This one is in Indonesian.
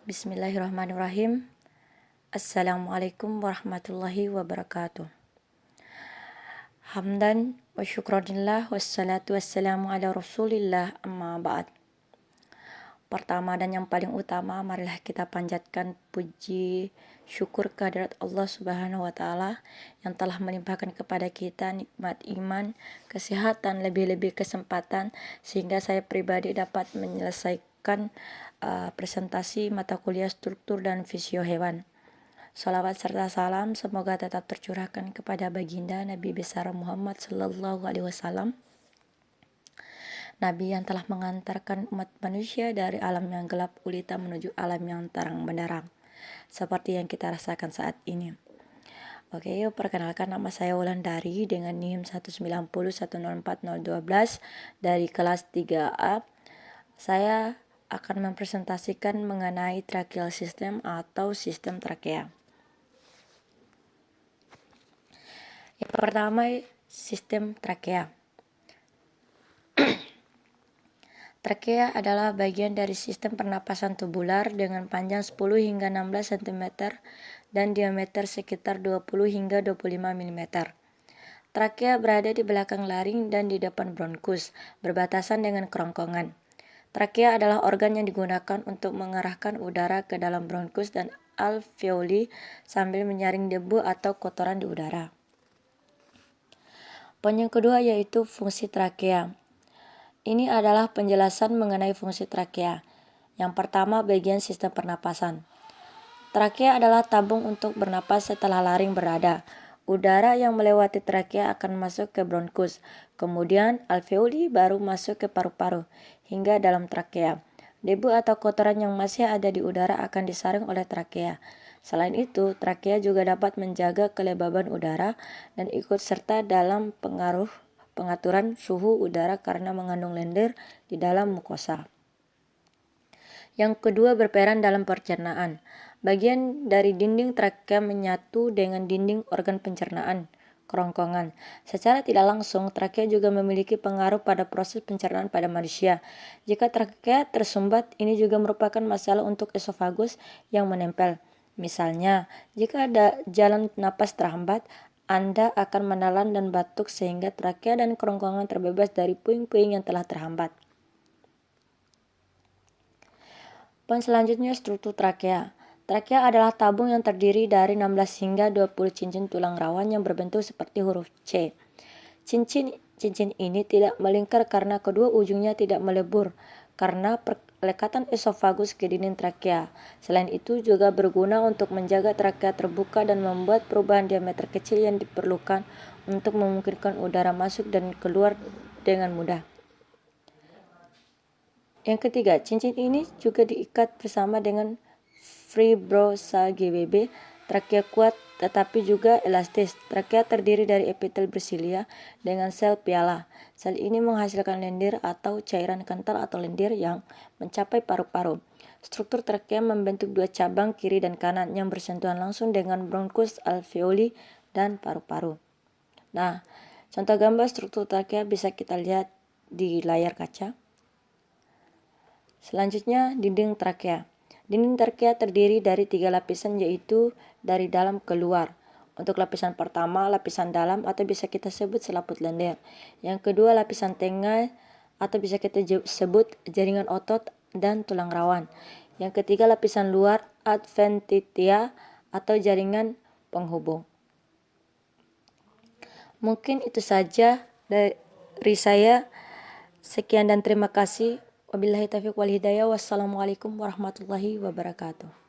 Bismillahirrahmanirrahim. Assalamualaikum warahmatullahi wabarakatuh. Hamdan wa syukranillah wassalatu wassalamu ala rasulillah amma ba'd. Pertama dan yang paling utama, marilah kita panjatkan puji syukur kehadirat Allah Subhanahu wa taala yang telah melimpahkan kepada kita nikmat iman, kesehatan, lebih-lebih kesempatan sehingga saya pribadi dapat menyelesaikan presentasi mata kuliah struktur dan fisio hewan. Salawat serta salam semoga tetap tercurahkan kepada baginda Nabi besar Muhammad Sallallahu Alaihi Wasallam, Nabi yang telah mengantarkan umat manusia dari alam yang gelap gulita menuju alam yang terang benderang, seperti yang kita rasakan saat ini. Oke, yuk perkenalkan, nama saya Wulandari dengan NIM 190104012 dari kelas 3A. Saya akan mempresentasikan mengenai tracheal system atau sistem trakea. Yang pertama, sistem trakea. Trakea adalah bagian dari sistem pernapasan tubular dengan panjang 10 hingga 16 cm dan diameter sekitar 20 hingga 25 mm. Trakea berada di belakang laring dan di depan bronkus, berbatasan dengan kerongkongan. Trakea adalah organ yang digunakan untuk mengarahkan udara ke dalam bronkus dan alveoli sambil menyaring debu atau kotoran di udara. Poin yang kedua yaitu fungsi trakea. Ini adalah penjelasan mengenai fungsi trakea. Yang pertama, bagian sistem pernapasan. Trakea adalah tabung untuk bernapas setelah laring berada. Udara yang melewati trakea akan masuk ke bronkus, kemudian alveoli baru masuk ke paru-paru, hingga dalam trakea. Debu atau kotoran yang masih ada di udara akan disaring oleh trakea. Selain itu, trakea juga dapat menjaga kelembaban udara dan ikut serta dalam pengaturan suhu udara karena mengandung lendir di dalam mukosa. Yang kedua, berperan dalam pencernaan. Bagian dari dinding trakea menyatu dengan dinding organ pencernaan, kerongkongan. Secara tidak langsung, trakea juga memiliki pengaruh pada proses pencernaan pada manusia. Jika trakea tersumbat, ini juga merupakan masalah untuk esofagus yang menempel. Misalnya, jika ada jalan napas terhambat, Anda akan menelan dan batuk sehingga trakea dan kerongkongan terbebas dari puing-puing yang telah terhambat. Poin selanjutnya, struktur trakea. Trakea adalah tabung yang terdiri dari 16 hingga 20 cincin tulang rawan yang berbentuk seperti huruf C. Cincin ini tidak melingkar karena kedua ujungnya tidak melebur karena pelekatan esofagus ke dinding trakea. Selain itu juga berguna untuk menjaga trakea terbuka dan membuat perubahan diameter kecil yang diperlukan untuk memungkinkan udara masuk dan keluar dengan mudah. Yang ketiga, cincin ini juga diikat bersama dengan fibrosa GBB. Trakea kuat tetapi juga elastis. Trakea terdiri dari epitel bersilia dengan sel piala. Sel ini menghasilkan lendir atau cairan kental atau lendir yang mencapai paru-paru. Struktur trakea membentuk dua cabang kiri dan kanan yang bersentuhan langsung dengan bronkus, alveoli, dan paru-paru. Nah, contoh gambar struktur trakea bisa kita lihat di layar kaca. Selanjutnya, dinding trakea. Dinding trakea terdiri dari 3 lapisan, yaitu dari dalam ke luar. Untuk lapisan pertama, lapisan dalam atau bisa kita sebut selaput lendir. Yang kedua, lapisan tengah atau bisa kita sebut jaringan otot dan tulang rawan. Yang ketiga, lapisan luar adventitia atau jaringan penghubung. Mungkin itu saja dari saya. Sekian dan terima kasih. Wabillahi taufiq wal hidayah. Wassalamualaikum warahmatullahi wabarakatuh.